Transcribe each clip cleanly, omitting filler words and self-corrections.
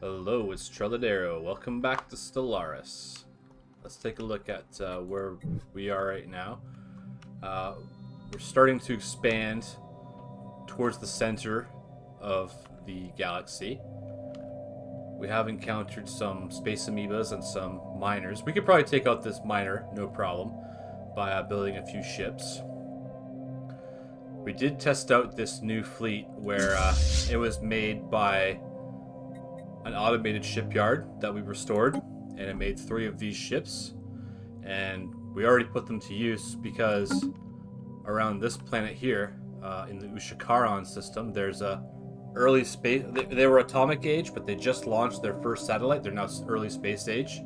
Hello, it's Treladero. Welcome back to Stellaris. Let's take a look at where we are right now. We're starting to expand towards the center of the galaxy. We have encountered some space amoebas and some miners. We could probably take out this miner, no problem, by building a few ships. We did test out this new fleet where it was made by an automated shipyard that we restored, and it made 3 of these ships, and we already put them to use because around this planet here, in the Ushikaran system, there's a early space. They were atomic age, but they just launched their first satellite. They're now early space age,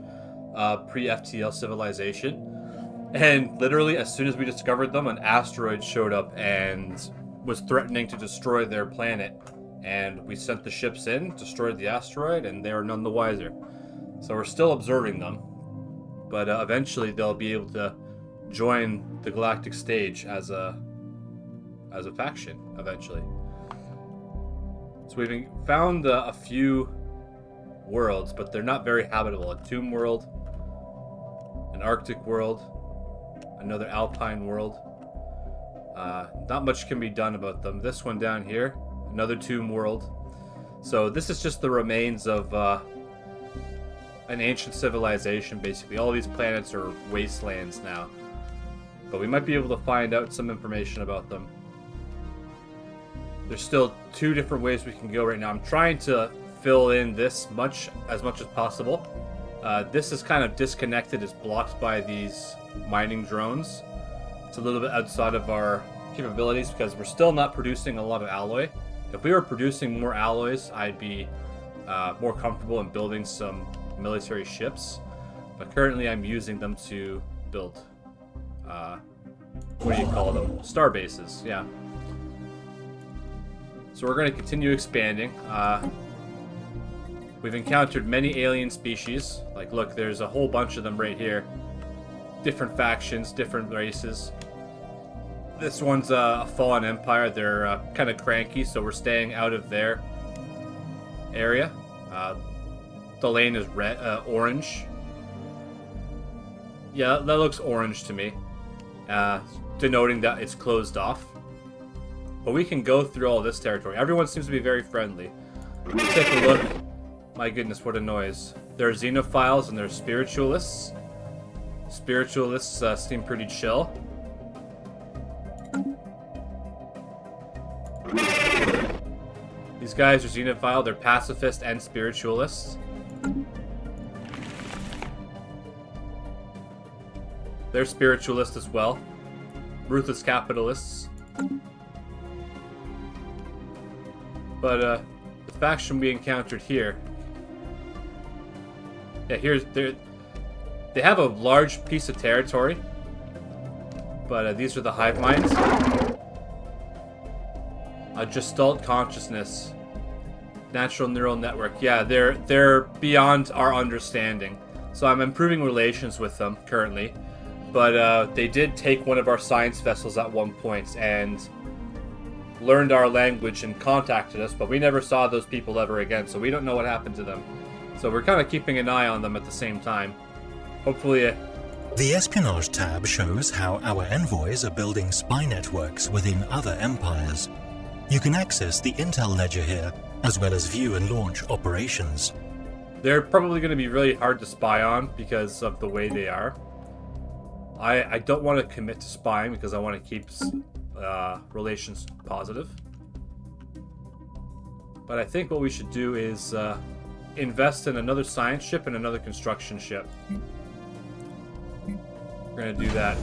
pre-FTL civilization. And literally, as soon as we discovered them, an asteroid showed up and was threatening to destroy their planet. And we sent the ships in, destroyed the asteroid, and they are none the wiser. So we're still observing them, but eventually they'll be able to join the galactic stage as a faction. Eventually. So we've found a few worlds, but they're not very habitable. A tomb world, an Arctic world, another alpine world. Not much can be done about them. This one down here, another tomb world. So this is just the remains of an ancient civilization, basically. All these planets are wastelands now. But we might be able to find out some information about them. There's still 2 different ways we can go right now. I'm trying to fill in this as much as possible. This is kind of disconnected. It's blocked by these mining drones. It's a little bit outside of our capabilities because we're still not producing a lot of alloy. If we were producing more alloys, I'd be more comfortable in building some military ships. But currently I'm using them to build, what do you call them? Star bases, yeah. So we're going to continue expanding. We've encountered many alien species. Like, look, there's a whole bunch of them right here. Different factions, different races. This one's a fallen empire. They're kind of cranky, so we're staying out of their area. The lane is red, orange. Yeah, that looks orange to me, denoting that it's closed off. But we can go through all this territory. Everyone seems to be very friendly. Let's take a look. My goodness, what a noise. There are xenophiles and there are spiritualists. Spiritualists seem pretty chill. These guys are xenophile. They're pacifist and spiritualists. They're spiritualists as well. Ruthless capitalists. But the faction we encountered here, yeah, they have a large piece of territory, but these are the hive minds. A gestalt consciousness, natural neural network. Yeah, they're beyond our understanding. So I'm improving relations with them currently, but they did take one of our science vessels at one point and learned our language and contacted us, but we never saw those people ever again, so we don't know what happened to them. So we're kind of keeping an eye on them at the same time. Hopefully... The Espionage tab shows how our envoys are building spy networks within other empires. You can access the intel ledger here, as well as view and launch operations. They're probably going to be really hard to spy on because of the way they are. I don't want to commit to spying because I want to keep relations positive. But I think what we should do is invest in another science ship and another construction ship. We're going to do that.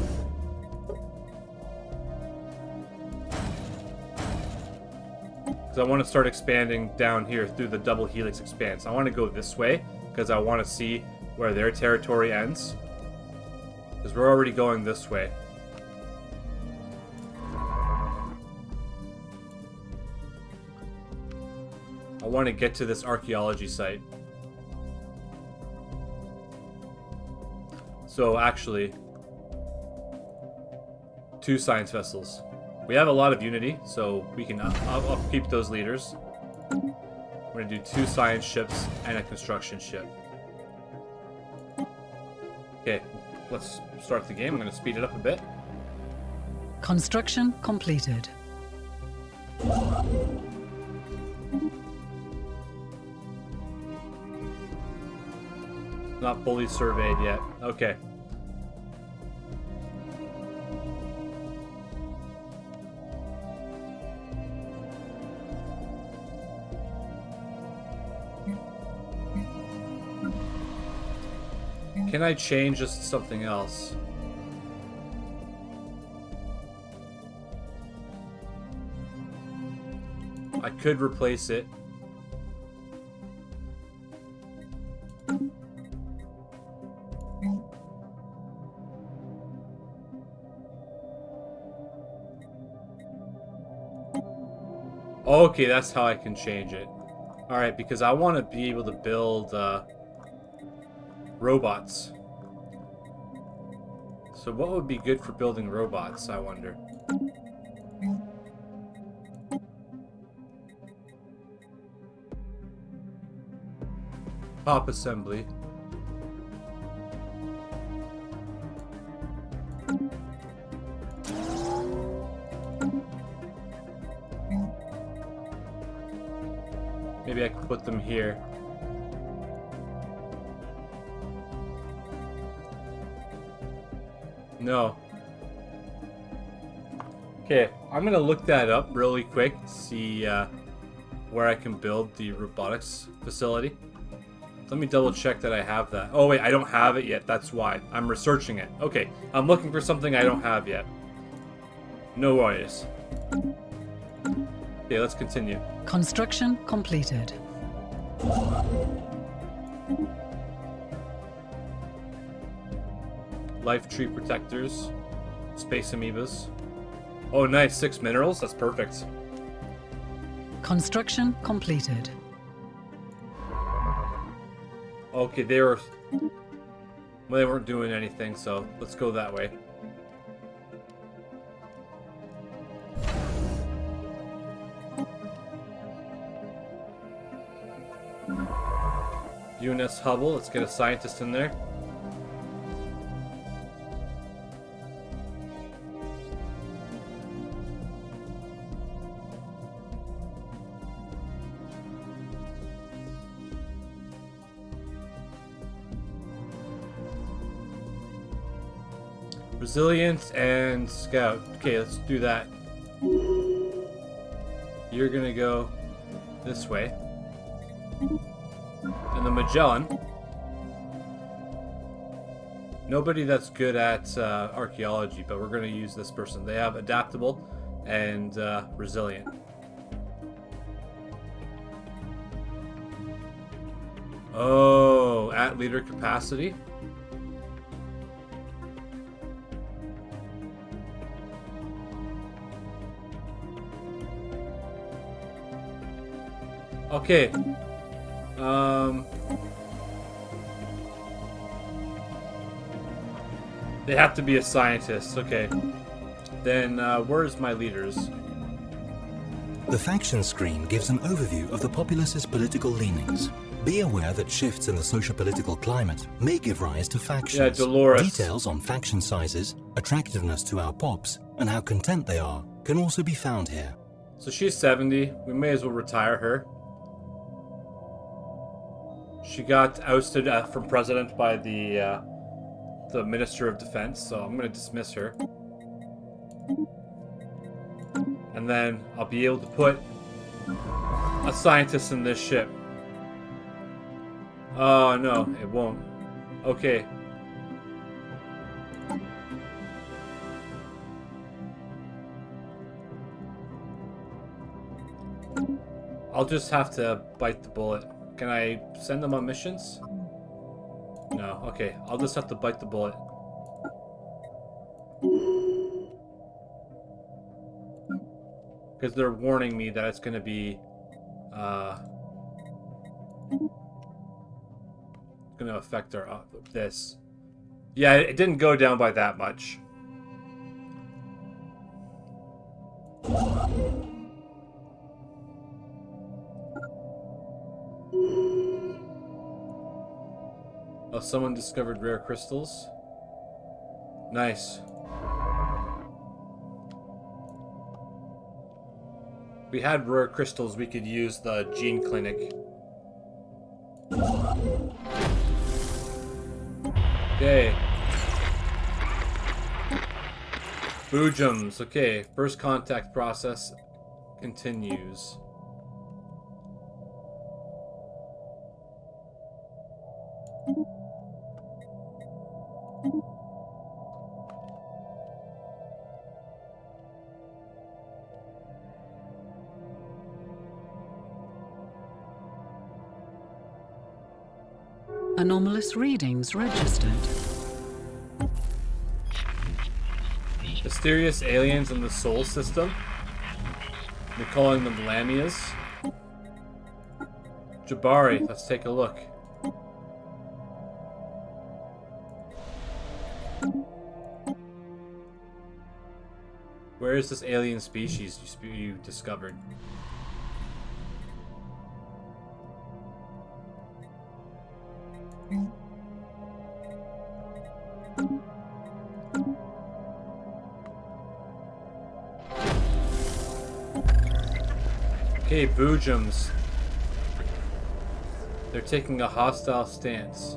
Because I want to start expanding down here through the double helix expanse. I want to go this way because I want to see where their territory ends. Because we're already going this way. I want to get to this archaeology site. So actually, 2 science vessels. We have a lot of unity, so we can upkeep those leaders. We're gonna do 2 science ships and a construction ship. Okay, let's start the game. I'm gonna speed it up a bit. Construction completed. Not fully surveyed yet. Okay. Can I change this to something else? I could replace it. Okay, that's how I can change it. Alright, because I want to be able to build robots. So what would be good for building robots, I wonder? Pop assembly. Maybe I can put them here. No. Okay, I'm gonna look that up really quick to see where I can build the robotics facility. Let me double check that I have that. Oh wait, I don't have it yet, that's why. I'm researching it. Okay, I'm looking for something I don't have yet. No worries. Okay, let's continue. Construction completed. Life tree protectors. Space amoebas. Oh nice, 6 minerals? That's perfect. Construction completed. Okay, they were... Well, they weren't doing anything, so let's go that way. UNS Hubble, let's get a scientist in there. Resilient and Scout. Okay, let's do that. You're gonna go this way. And the Magellan. Nobody that's good at archaeology, but we're gonna use this person. They have adaptable and resilient. Oh, at leader capacity. Okay. They have to be a scientist. Okay. Then, where's my leaders? The faction screen gives an overview of the populace's political leanings. Be aware that shifts in the socio-political climate may give rise to factions. Yeah, Dolores. Details on faction sizes, attractiveness to our pops, and how content they are can also be found here. So she's 70. We may as well retire her. She got ousted from president by the Minister of Defense, so I'm going to dismiss her. And then I'll be able to put a scientist in this ship. Oh, no, it won't. Okay. I'll just have to bite the bullet. Can I send them on missions? No, okay. I'll just have to bite the bullet. Because they're warning me that it's going to be... going to affect our this. Yeah, it didn't go down by that much. Oh, someone discovered rare crystals. Nice. If we had rare crystals, we could use the gene clinic. Okay. Boojums. Okay, first contact process continues. Anomalous readings registered. Mysterious aliens in the Sol system. We're calling them Lamias. Jabari, let's take a look. Where is this alien species you discovered? Okay, Boojums. They're taking a hostile stance.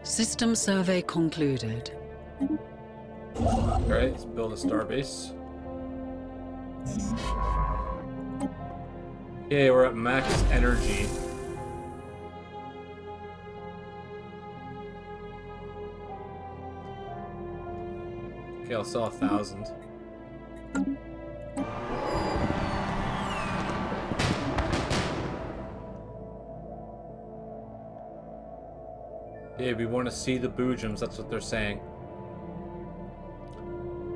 System survey concluded. Alright, let's build a starbase. Okay, we're at max energy. Okay, I'll sell 1,000. Yeah, we want to see the Boojums, that's what they're saying.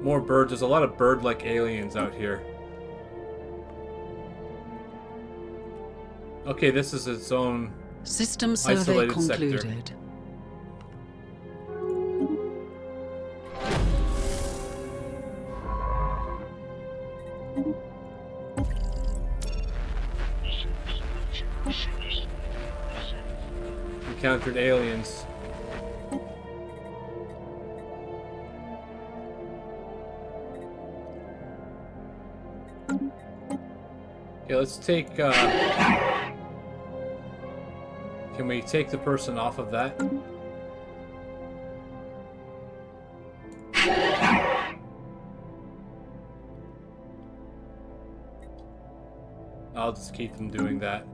More birds. There's a lot of bird-like aliens out here. Okay, this is its own System survey isolated concluded. sector. Encountered aliens. Okay, let's take, can we take the person off of that? I'll just keep them doing that.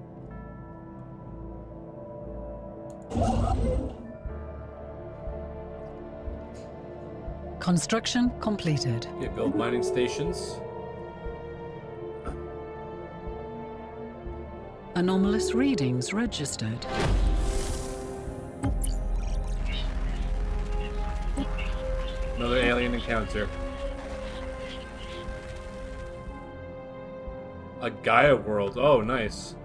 Construction completed. Okay, build mining stations. Anomalous readings registered. Another alien encounter. A Gaia world. Oh, nice.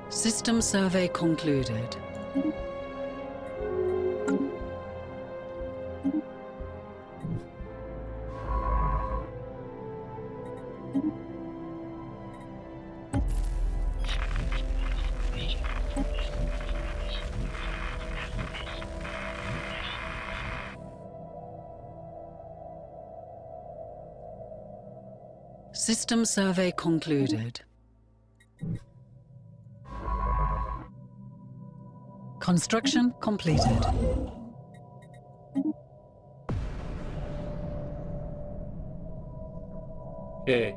System survey concluded. System survey concluded. Construction completed. Okay.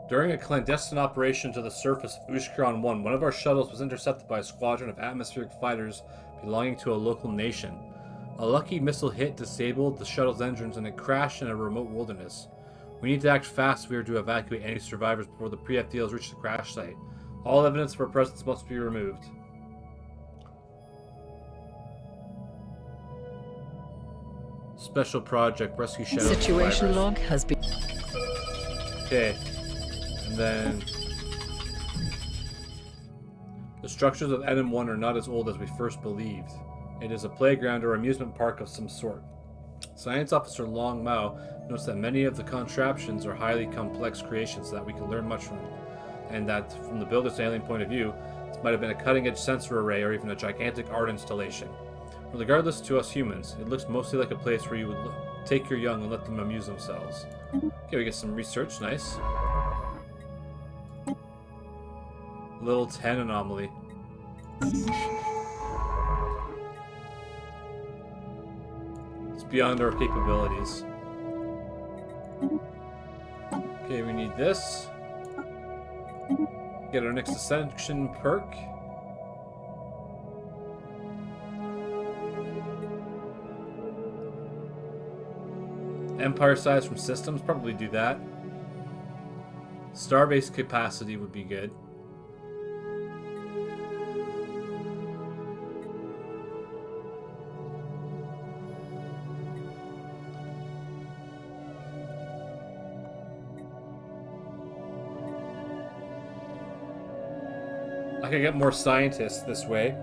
During a clandestine operation to the surface of Ushkaron 1, one of our shuttles was intercepted by a squadron of atmospheric fighters belonging to a local nation. A lucky missile hit disabled the shuttle's engines and it crashed in a remote wilderness. We need to act fast if we are to evacuate any survivors before the pre-FDLs reach the crash site. All evidence of our presence must be removed. Special project, rescue shadow Situation survivors. log has been... Okay. And then... The structures of NM1 are not as old as we first believed. It is a playground or amusement park of some sort. Science Officer Long Mao notes that many of the contraptions are highly complex creations that we can learn much from, and that, from the builder's alien point of view, this might have been a cutting-edge sensor array or even a gigantic art installation. Regardless to us humans, it looks mostly like a place where you would take your young and let them amuse themselves. Okay, we get some research, nice. Little 10 anomaly. It's beyond our capabilities. Okay, we need this. Get our next ascension perk. Empire size from systems, probably do that. Starbase capacity would be good. I can get more scientists this way.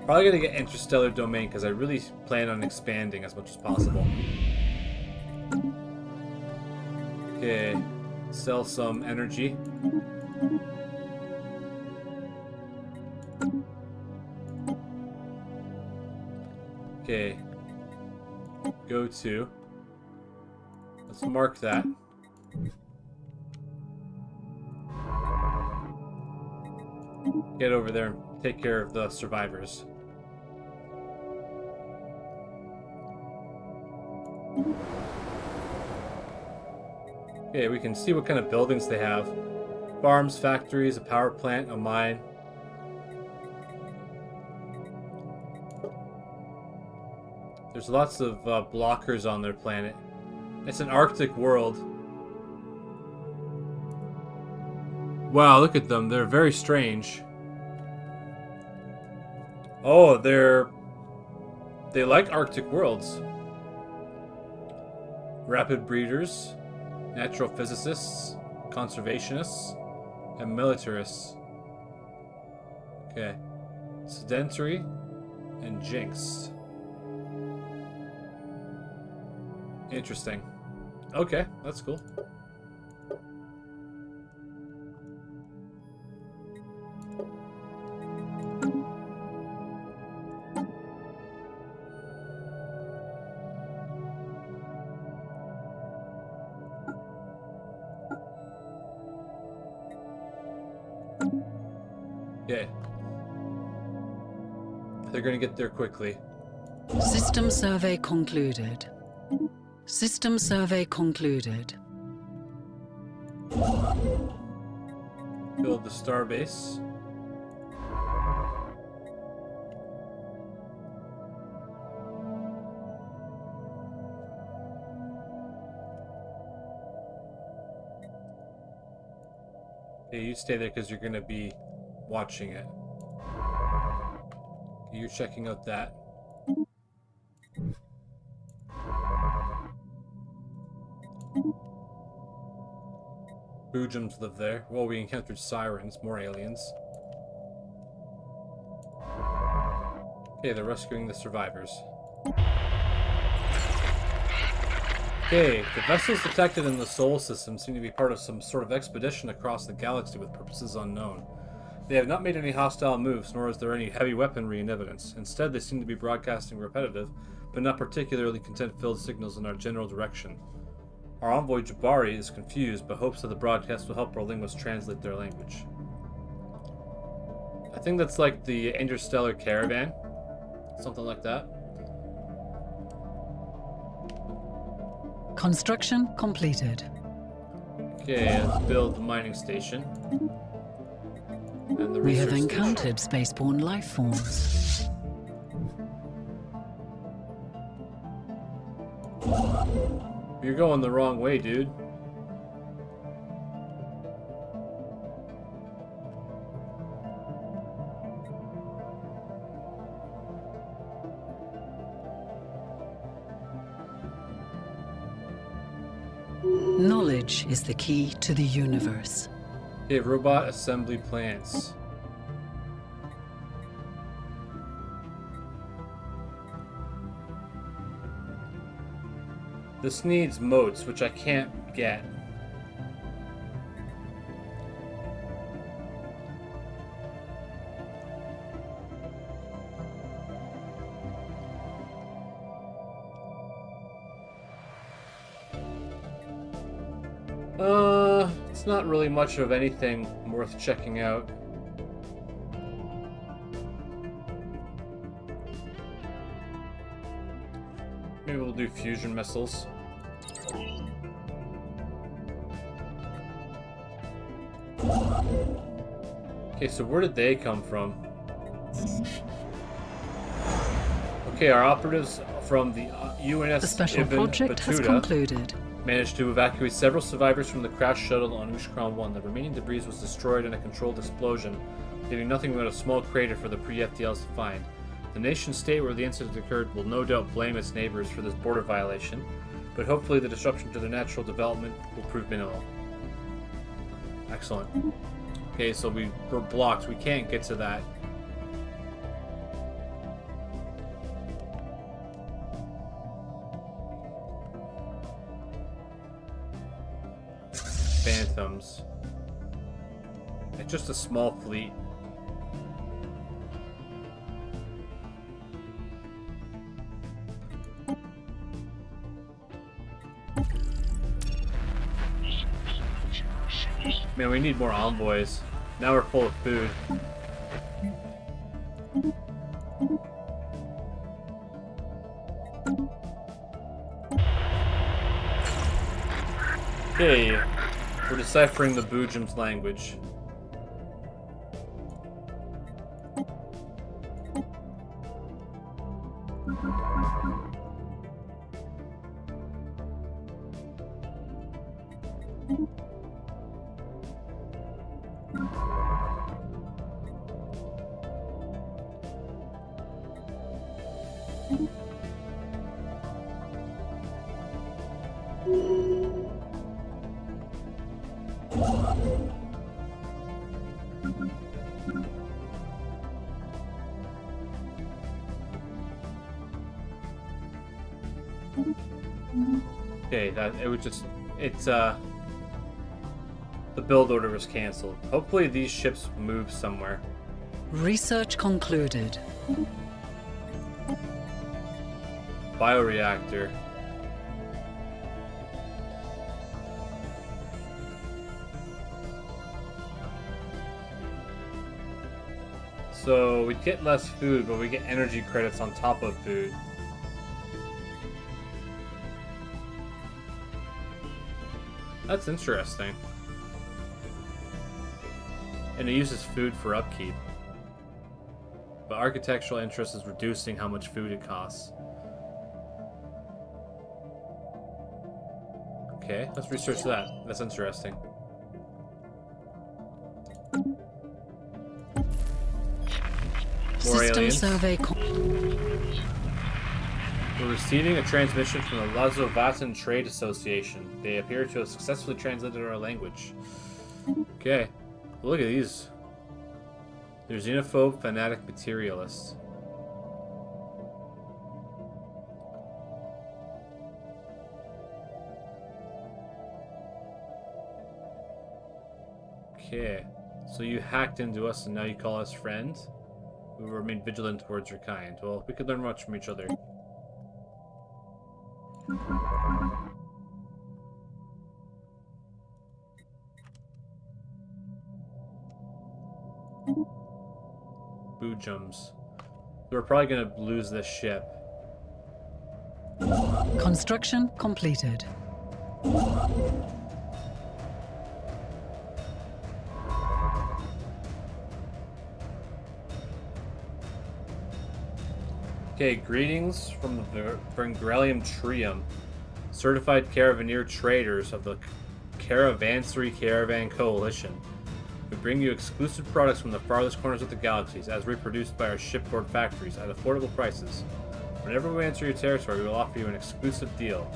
Probably gonna get interstellar domain because I really plan on expanding as much as possible. Okay, sell some energy. Okay, go to. Let's mark that. Get over there and take care of the survivors. Okay, we can see what kind of buildings they have. Farms, factories, a power plant, a mine. There's lots of blockers on their planet. It's an Arctic world. Wow, look at them. They're very strange. Oh, they like Arctic worlds. Rapid breeders, natural physicists, conservationists, and militarists. Okay. Sedentary and jinxed. Interesting. Okay, that's cool. Okay. They're gonna get there quickly. System survey concluded. System survey concluded. Build the starbase. Okay, you stay there because you're gonna be watching it. Okay, you're checking out that. Boojums live there. Well, we encountered sirens, more aliens. Okay, they're rescuing the survivors. Okay, the vessels detected in the Sol system seem to be part of some sort of expedition across the galaxy with purposes unknown. They have not made any hostile moves, nor is there any heavy weaponry in evidence. Instead, they seem to be broadcasting repetitive, but not particularly content-filled signals in our general direction. Our envoy Jabari is confused, but hopes that the broadcast will help our linguists translate their language. I think that's like the interstellar caravan. Something like that. Construction completed. Okay, let's build the mining station. And the We have research station. encountered spaceborne life forms. You're going the wrong way, dude. Knowledge is the key to the universe. Okay, robot assembly plants. This needs motes, which I can't get. It's not really much of anything worth checking out. Maybe we'll do fusion missiles. Okay, so where did they come from? Okay, our operatives from the UNS The special Ibn project has Battuta concluded. managed to evacuate several survivors from the crashed shuttle on Ushkran 1. The remaining debris was destroyed in a controlled explosion, leaving nothing but a small crater for the pre-FTLs to find. The nation-state where the incident occurred will no doubt blame its neighbors for this border violation, but hopefully the disruption to their natural development will prove minimal. Excellent. Okay, so we're blocked. We can't get to that. Phantoms. It's just a small fleet. Man, we need more envoys. Now we're full of food. Okay, we're deciphering the Boojum's language. Okay, the build order was canceled. Hopefully these ships move somewhere. Research concluded. Bioreactor. So we get less food, but we get energy credits on top of food. That's interesting. And it uses food for upkeep. But architectural interest is reducing how much food it costs. Okay, let's research that. That's interesting. More System aliens. survey. We're receiving a transmission from the Lazovatan Trade Association. They appear to have successfully translated our language. Okay. Look at these. They're xenophobe, fanatic materialists. Okay. So you hacked into us and now you call us friends? We will remain vigilant towards your kind. Well, we could learn much from each other. Boojums. We're probably gonna lose this ship. Construction completed. Okay, greetings from the Vengrelium Trium. certified caravaneer traders of the Caravansary Caravan Coalition. We bring you exclusive products from the farthest corners of the galaxies, as reproduced by our shipboard factories at affordable prices. Whenever we enter your territory, we will offer you an exclusive deal.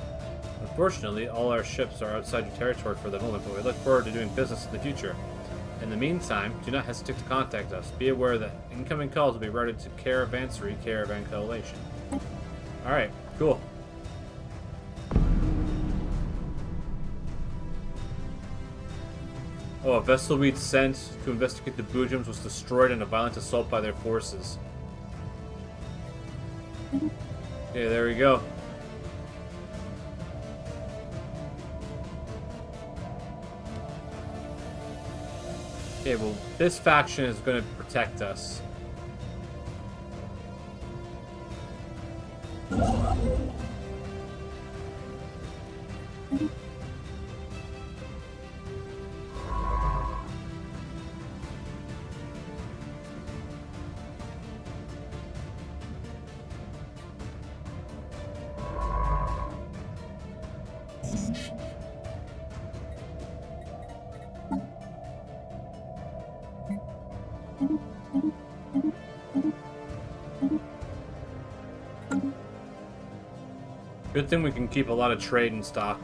Unfortunately, all our ships are outside your territory for the moment, but we look forward to doing business in the future. In the meantime, do not hesitate to contact us. Be aware that incoming calls will be routed to Caravansary Caravan Coalition. Alright, cool. Oh, a vessel we'd sent to investigate the Boojums was destroyed in a violent assault by their forces. Okay, there we go. Okay, well, this faction is going to protect us. Good thing we can keep a lot of trade in stock.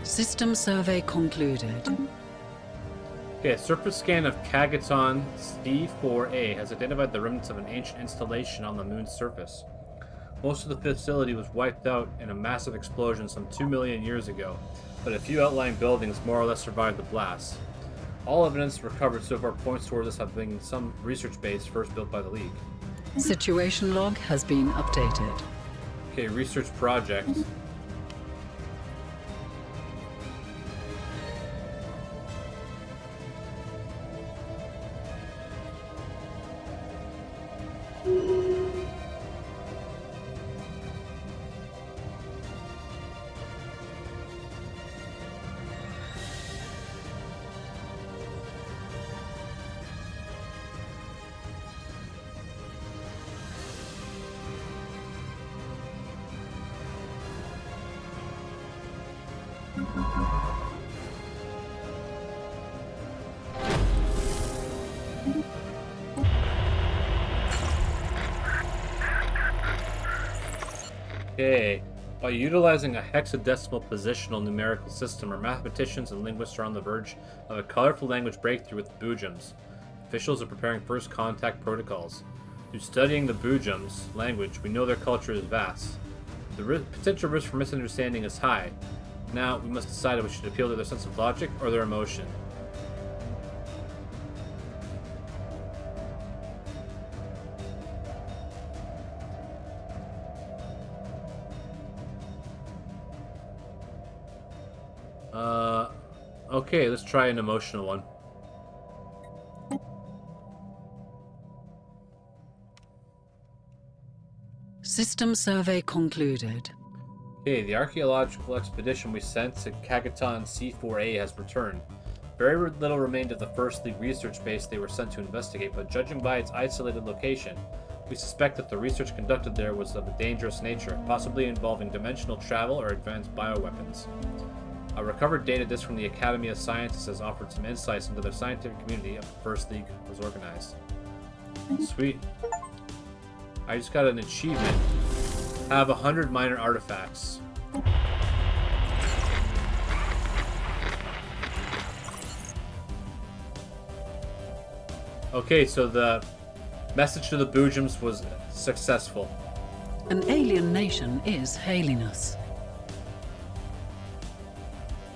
System survey concluded. Okay, a surface scan of Kagaton C4A has identified the remnants of an ancient installation on the moon's surface. Most of the facility was wiped out in a massive explosion some 2 million years ago, but a few outlying buildings more or less survived the blast. All evidence recovered so far points towards this having some research base first built by the League. Situation log has been updated. Okay, research project. Okay, by utilizing a hexadecimal positional numerical system, our mathematicians and linguists are on the verge of a colorful language breakthrough with the Boojums. Officials are preparing first contact protocols. Through studying the Boojums' language, we know their culture is vast. The potential risk for misunderstanding is high. Now, we must decide if we should appeal to their sense of logic or their emotion. Okay, let's try an emotional one. System survey concluded. Okay, the archaeological expedition we sent to Kagaton C4A has returned. Very little remained of the First League research base they were sent to investigate, but judging by its isolated location, we suspect that the research conducted there was of a dangerous nature, possibly involving dimensional travel or advanced bioweapons. A recovered data disk from the Academy of Sciences has offered some insights into the scientific community of the First League was organized. Sweet. I just got an achievement. Have 100 minor artifacts. Okay, so the message to the Boojums was successful. An alien nation is hailing us.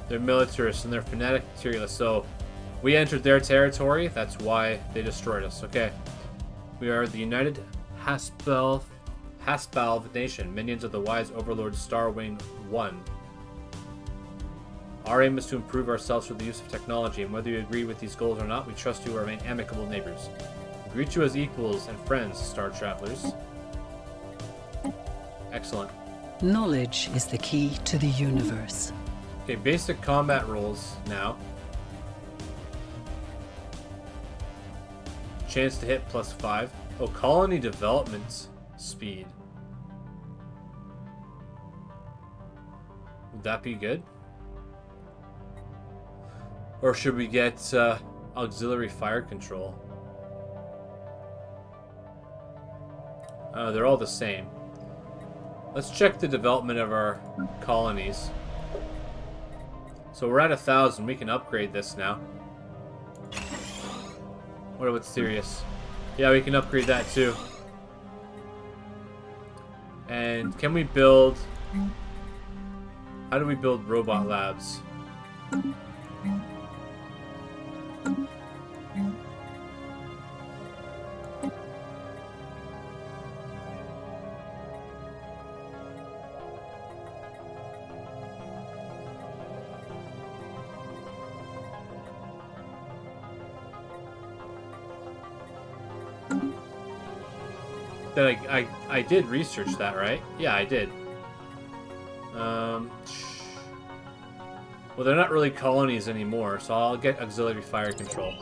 They're militarists and they're fanatic materialists, so we entered their territory, that's why they destroyed us. Okay. We are the United Haspelv Nation, minions of the wise overlord Starwing 1. Our aim is to improve ourselves through the use of technology, and whether you agree with these goals or not, we trust you to remain amicable neighbors. We greet you as equals and friends, Star Travelers. Excellent. Knowledge is the key to the universe. Okay, basic combat rules now. Chance to hit +5. Oh, colony development speed. Would that be good? Or should we get auxiliary fire control? They're all the same. Let's check the development of our colonies. So we're at 1,000. We can upgrade this now. What about Sirius? Yeah, we can upgrade that too. And can we build... How do we build robot labs? That I did research that, right? Yeah, I did. Well, they're not really colonies anymore, so I'll get auxiliary fire control.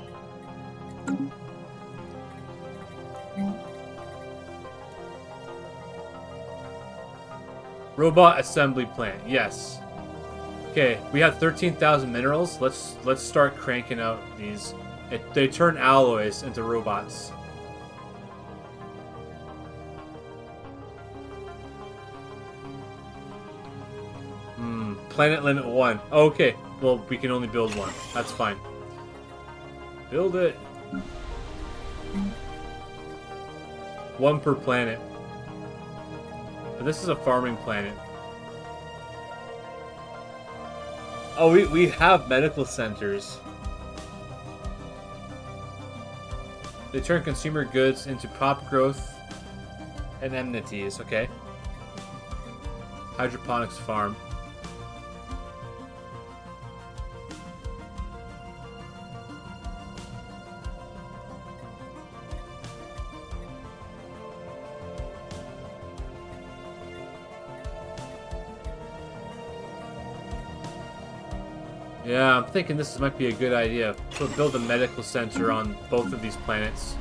Robot assembly plant, yes. Okay, we have 13,000 minerals. Let's start cranking out these. They turn alloys into robots. Planet limit 1. Oh, okay. Well, we can only build one. That's fine. Build it. 1 per planet. But this is a farming planet. Oh, we have medical centers. They turn consumer goods into pop growth and enmities. Okay. Hydroponics farm. Yeah, I'm thinking this might be a good idea. We'll build a medical center on both of these planets.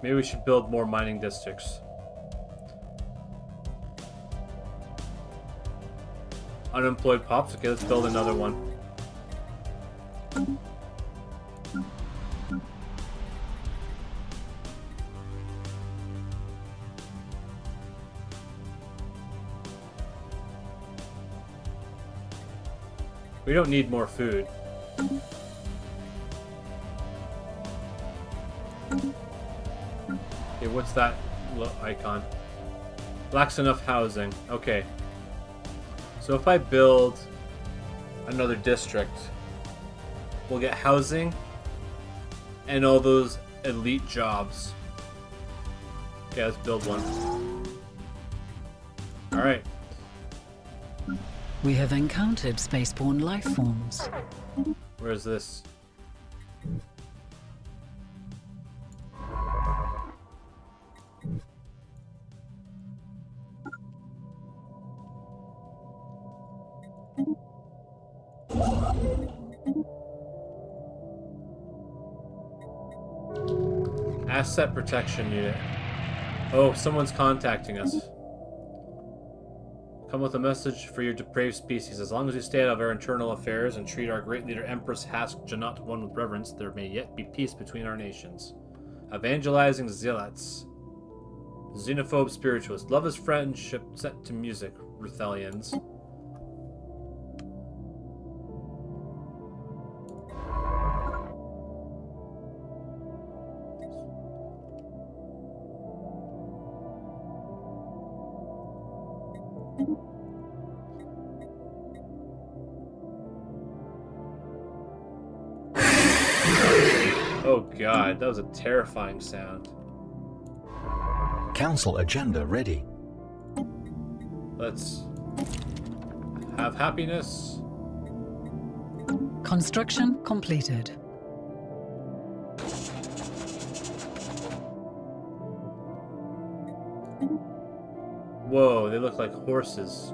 Maybe we should build more mining districts. Unemployed pops? Okay, let's build another one. We don't need more food. Okay, what's that icon? Lacks enough housing. Okay. So if I build another district, we'll get housing and all those elite jobs. Okay, let's build one. Alright. We have encountered spaceborne life forms. Where is this? Asset protection unit. Oh, someone's contacting us. Come with a message for your depraved species. As long as you stay out of our internal affairs and treat our great leader Empress Hask Janat one with reverence, there may yet be peace between our nations. Evangelizing zealots. Xenophobe spiritualists. Love is friendship set to music. Ruthelians. Oh god, that was a terrifying sound. Council agenda ready. Let's Have happiness. Construction completed. Whoa, they look like horses.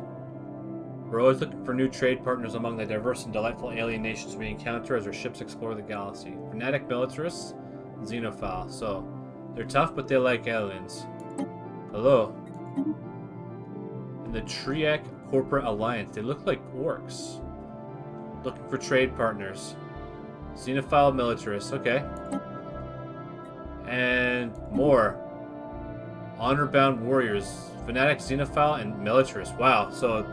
We're always looking for new trade partners among the diverse and delightful alien nations we encounter as our ships explore the galaxy. Fanatic militarists, xenophile. So, they're tough, but they like aliens. Hello. In the Triac Corporate Alliance, they look like orcs. Looking for trade partners. Xenophile militarists, okay. And more. Honor-bound warriors, fanatic, xenophile, and militarist. Wow, so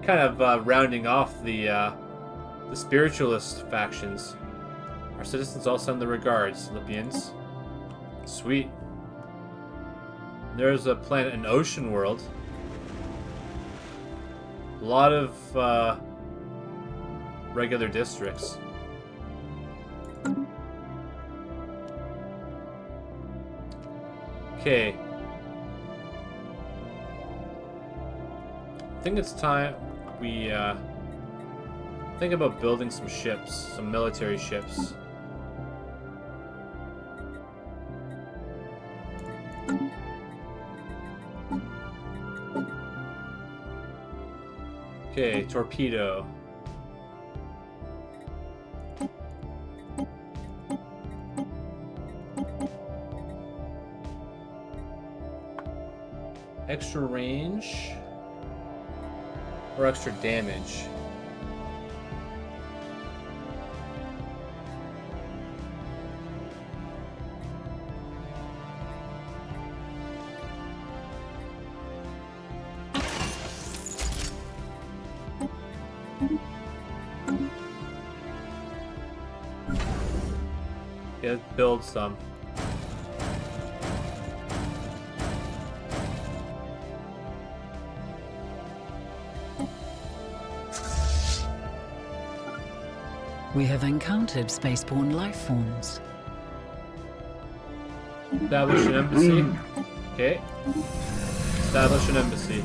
kind of rounding off the spiritualist factions. Our citizens all send their regards, Lipians. Sweet. There's a planet, an ocean world. A lot of regular districts. Okay. I think it's time we think about building some ships, some military ships. Okay, torpedo. Extra range or extra damage? Yeah, let's build some. We have encountered spaceborne life forms. Establish an embassy. Okay. Establish an embassy.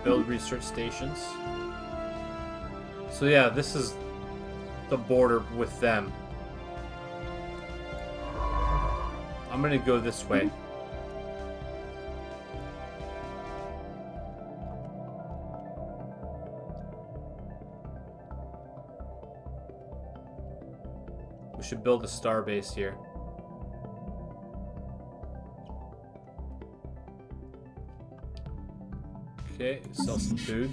Build research stations. So yeah, this is the border with them. I'm gonna go this way. We should build a star base here. Okay, sell some food.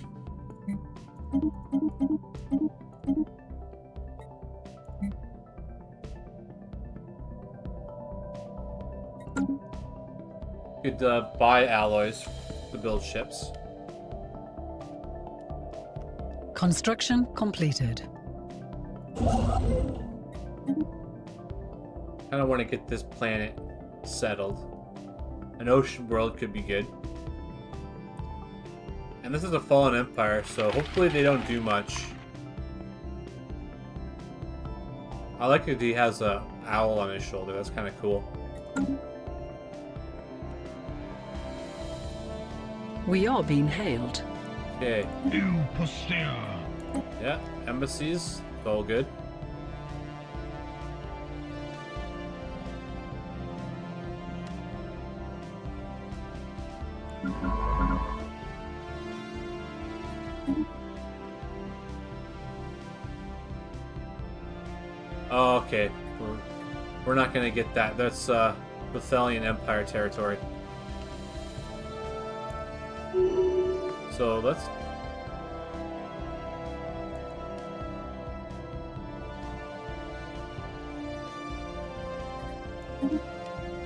Could buy alloys to build ships. Construction completed. I don't want to get this planet settled. An ocean world could be good. And this is a fallen empire, so hopefully they don't do much. I like that he has a owl on his shoulder. That's kind of cool. We are being hailed. Okay. Yeah, embassies. It's all good. Oh, okay. We're not gonna get that. That's Bethelian Empire territory. So let's.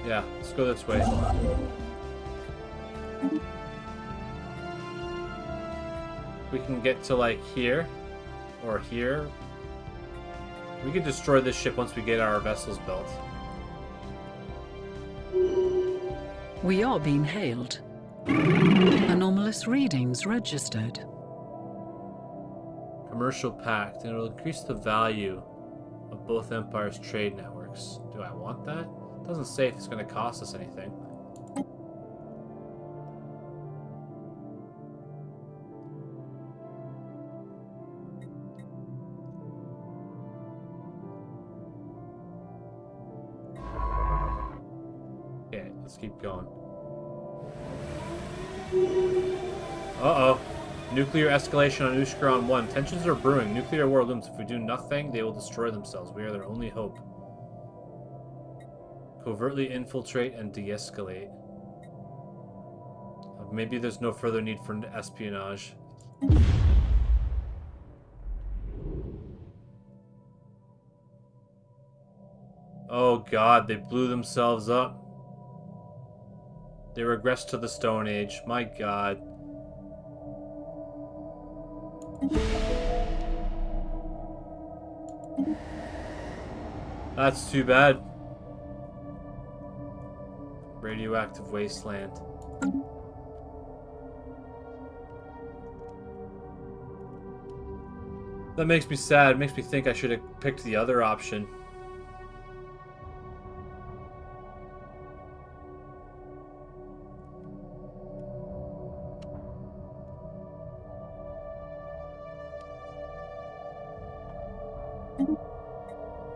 Yeah, let's go this way. We can get to like here or here. We could destroy this ship once we get our vessels built. We are being hailed. Anomalous readings registered. Commercial pact, and it'll increase the value of both empires' trade networks. Do I want that? It doesn't say if it's going to cost us anything. Let's keep going. Uh-oh. Nuclear escalation on Ushkaron 1. Tensions are brewing. Nuclear war looms. If we do nothing, they will destroy themselves. We are their only hope. Covertly infiltrate and de-escalate. Maybe there's no further need for espionage. Oh god, they blew themselves up. They regressed to the Stone Age. My god. That's too bad. Radioactive wasteland. That makes me sad. It makes me think I should have picked the other option.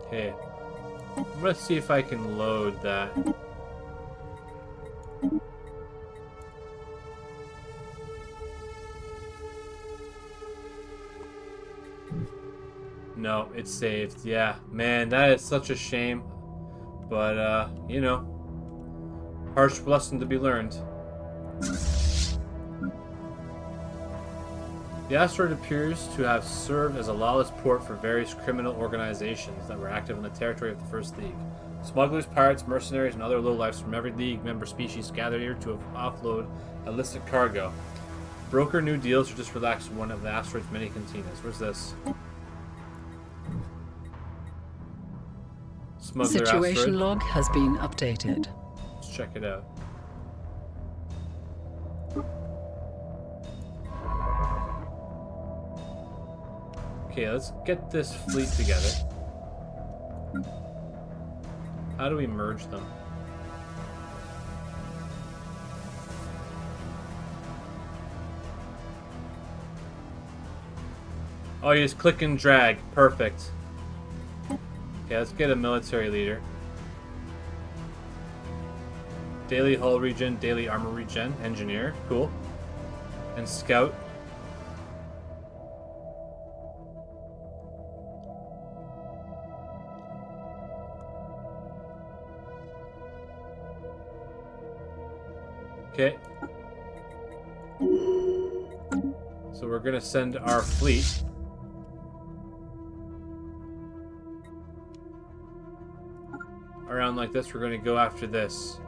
Okay. I'm gonna see if I can load that. No, it's saved. Yeah, man, that is such a shame. But, you know, harsh lesson to be learned. The asteroid appears to have served as a lawless port for various criminal organizations that were active in the territory of the First League. Smugglers, pirates, mercenaries, and other lowlifes from every League member species gathered here to offload illicit cargo. Broker new deals or just relax one of the asteroid's many cantinas. Where's this? Smuggler Situation asteroid. log has been updated. Let's check it out. Okay, let's get this fleet together. How do we merge them? Oh, you just click and drag. Perfect. Okay, let's get a military leader. Daily hull regen, daily armor regen, engineer, cool. And scout. Okay. So we're gonna send our fleet. Around like this, we're gonna go after this.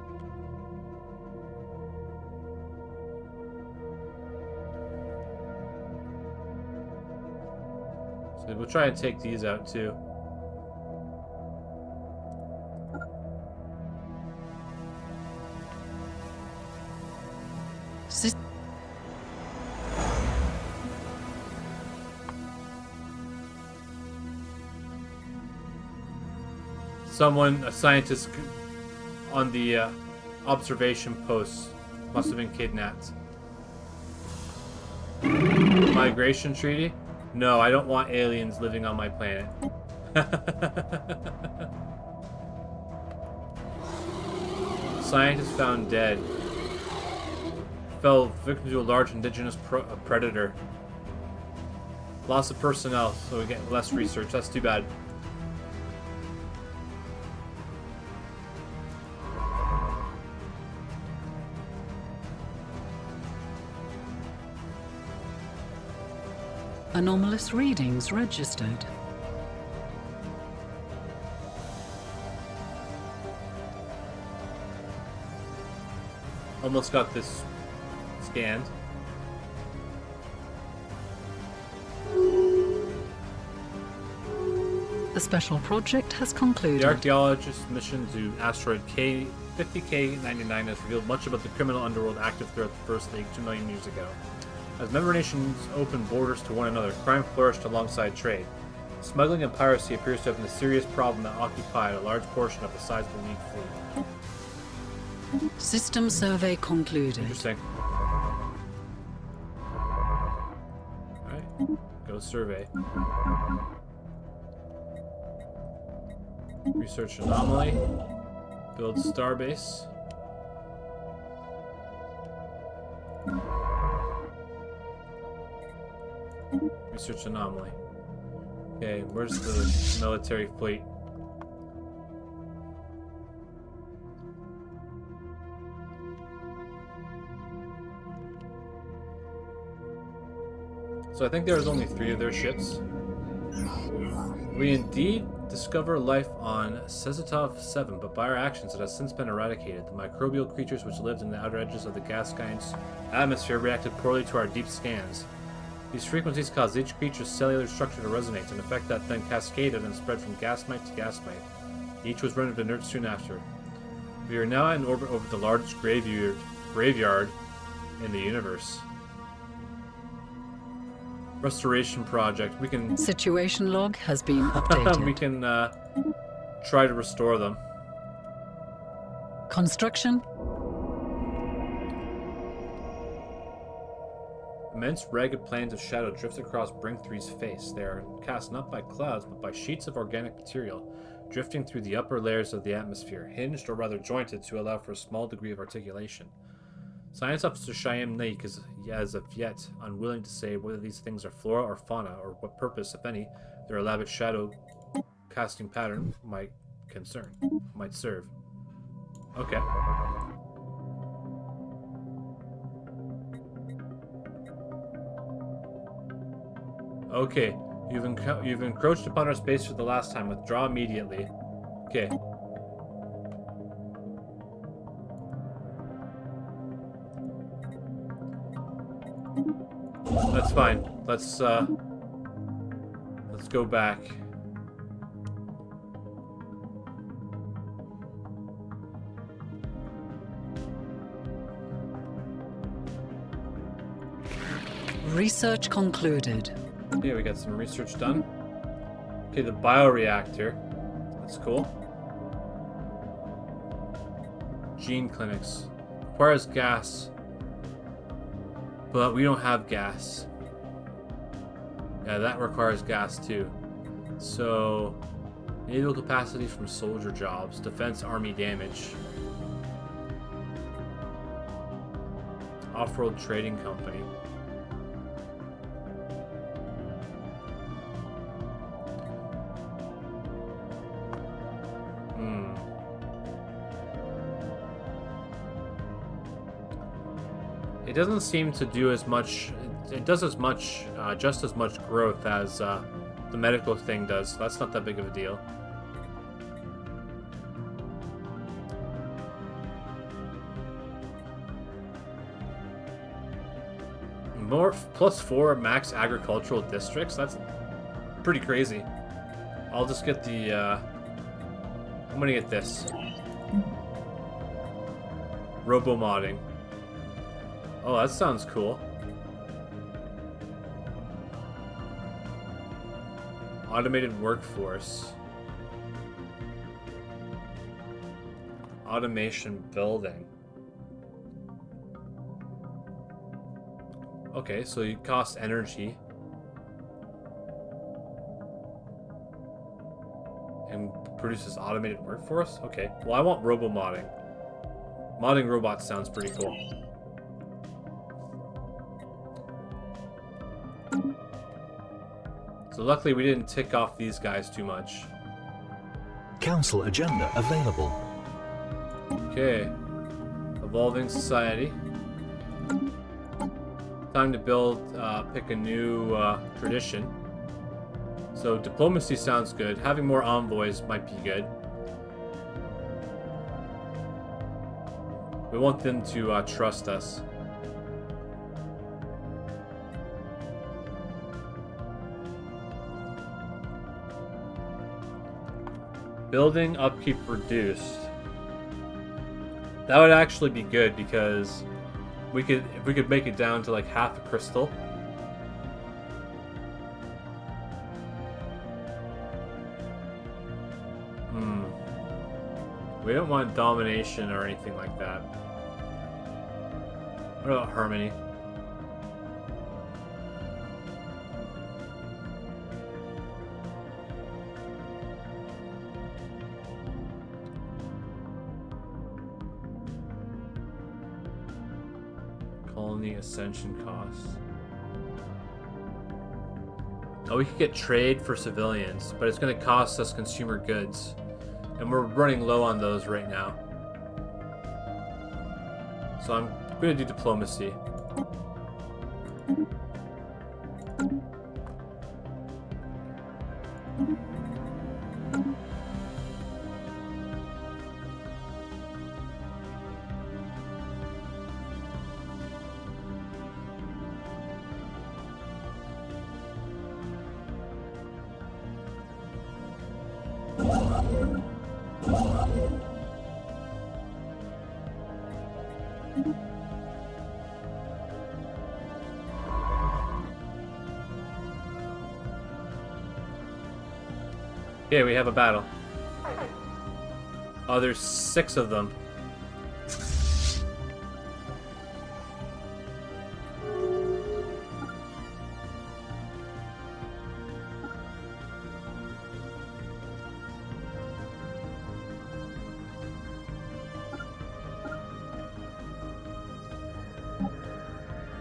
So we'll try and take these out too. A scientist on the observation post must have been kidnapped. Migration treaty? No, I don't want aliens living on my planet. Scientist found dead. Fell victim to a large indigenous predator. Loss of personnel, so we get less research. That's too bad. Anomalous readings registered. Almost got this scanned. The special project has The concluded. archaeologist's mission to asteroid K50K99 has revealed much about the criminal underworld active throughout the First League 2 million years ago. As member nations opened borders to one another, crime flourished alongside trade. Smuggling and piracy appears to have been a serious problem that occupied a large portion of the sizable League fleet. System survey concluded. Interesting. Alright, go survey. Research anomaly. Build starbase. Research anomaly. Okay, where's the military fleet? So I think there was only 3 of their ships. We indeed discover life on Sezatov 7, but by our actions it has since been eradicated. The microbial creatures which lived in the outer edges of the gas giant's atmosphere reacted poorly to our deep scans. These frequencies caused each creature's cellular structure to resonate, an effect that then cascaded and spread from gasmite to gasmite. Each was rendered inert soon after. We are now in orbit over the largest graveyard in the universe. Restoration project. We can Situation log has been updated. we can try to restore them. Construction. Immense ragged planes of shadow drift across Brink 3's face. They are cast not by clouds, but by sheets of organic material, drifting through the upper layers of the atmosphere, hinged or rather jointed to allow for a small degree of articulation. Science Officer Shyam Naik is, as of yet, unwilling to say whether these things are flora or fauna, or what purpose, if any, their elaborate shadow casting pattern might serve. Okay. Okay, you've encroached upon our space for the last time. Withdraw immediately. Okay. That's fine. Let's go back. Research concluded. Okay, we got some research done. Okay, the bioreactor. That's cool. Gene clinics. Requires gas. But we don't have gas. Yeah, that requires gas too. So, naval capacity from soldier jobs. Defense army damage. Off-road trading company. It doesn't seem to do as much. It does as much, just as much growth as the medical thing does. So that's not that big of a deal. More +4 max agricultural districts. That's pretty crazy. I'll just get the. I'm gonna get this. Robo-modding. Oh, that sounds cool. Automated workforce. Automation building. Okay, so you cost energy. And produces automated workforce? Okay. Well, I want robo-modding. Modding robots sounds pretty cool. So luckily we didn't tick off these guys too much. Council agenda available. Okay. Evolving society. Time to build, pick a new tradition. So diplomacy sounds good. Having more envoys might be good. We want them to trust us. Building upkeep reduced. That would actually be good because if we could make it down to like half a crystal. We don't want domination or anything like that. What about harmony? Colony ascension costs. Oh, we could get trade for civilians, but it's going to cost us consumer goods. And we're running low on those right now. So I'm going to do diplomacy. Okay, we have a battle. Oh, there's 6 of them.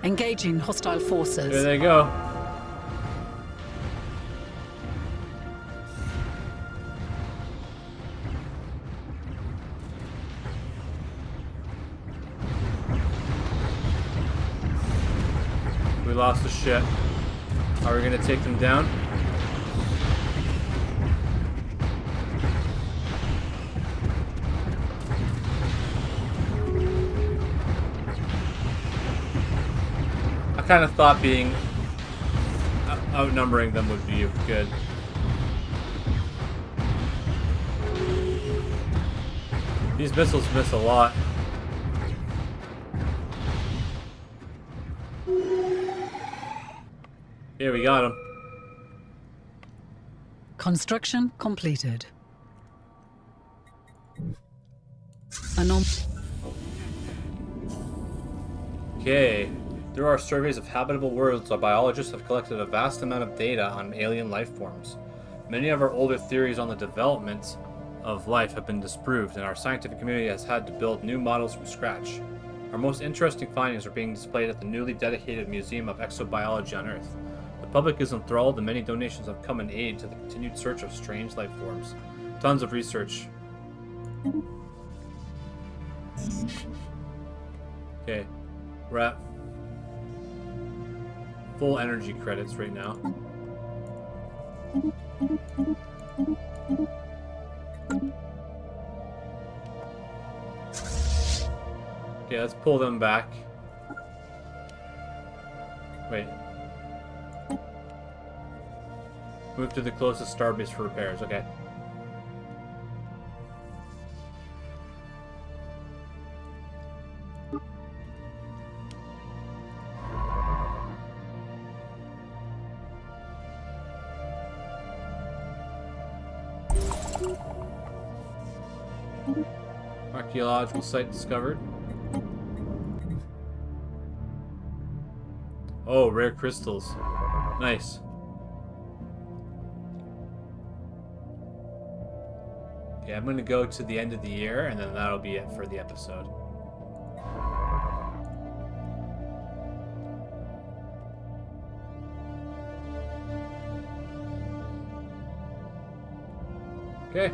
Engaging hostile forces. There they go. We lost the ship. Are we gonna take them down? I kind of thought being outnumbering them would be good. These missiles miss a lot. Here, we got him. Construction completed. Okay. Through our surveys of habitable worlds, our biologists have collected a vast amount of data on alien life forms. Many of our older theories on the development of life have been disproved, and our scientific community has had to build new models from scratch. Our most interesting findings are being displayed at the newly dedicated Museum of Exobiology on Earth. The public is enthralled, and many donations have come in aid to the continued search of strange life forms. Tons of research. Okay, we're at full energy credits right now. Okay, let's pull them back. Wait. Move to the closest starbase for repairs, okay. Archaeological site discovered. Oh, rare crystals. Nice. Okay, I'm going to go to the end of the year, and then that'll be it for the episode. Okay.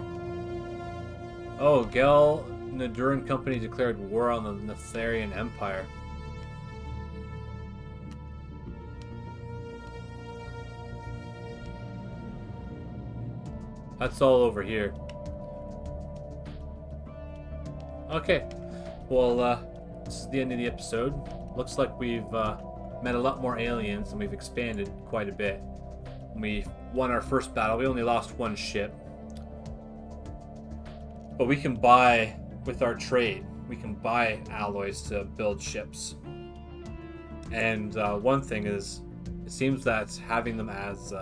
Oh, Gel Naduran Company declared war on the Netherian Empire. That's all over here. Okay. Well, this is the end of the episode. Looks like we've met a lot more aliens, and we've expanded quite a bit. We won our first battle. We only lost 1 ship. But we can buy, with our trade, we can buy alloys to build ships. And one thing is, it seems that having them as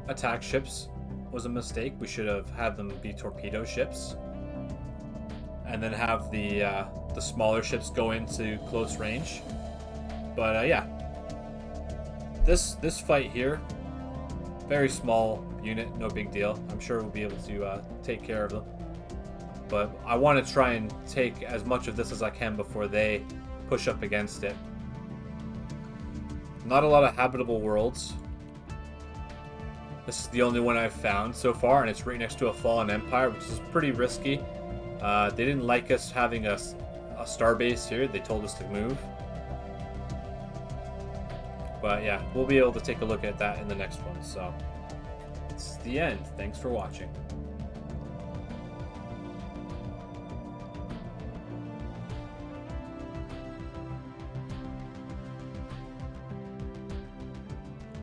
attack ships was a mistake. We should have had them be torpedo ships. And then have the smaller ships go into close range. But yeah. This fight here, very small unit, no big deal. I'm sure we'll be able to take care of them. But I want to try and take as much of this as I can before they push up against it. Not a lot of habitable worlds. This is the only one I've found so far, and it's right next to a fallen empire, which is pretty risky. They didn't like us having a star base here. They told us to move. But yeah, we'll be able to take a look at that in the next one. So it's the end. Thanks for watching.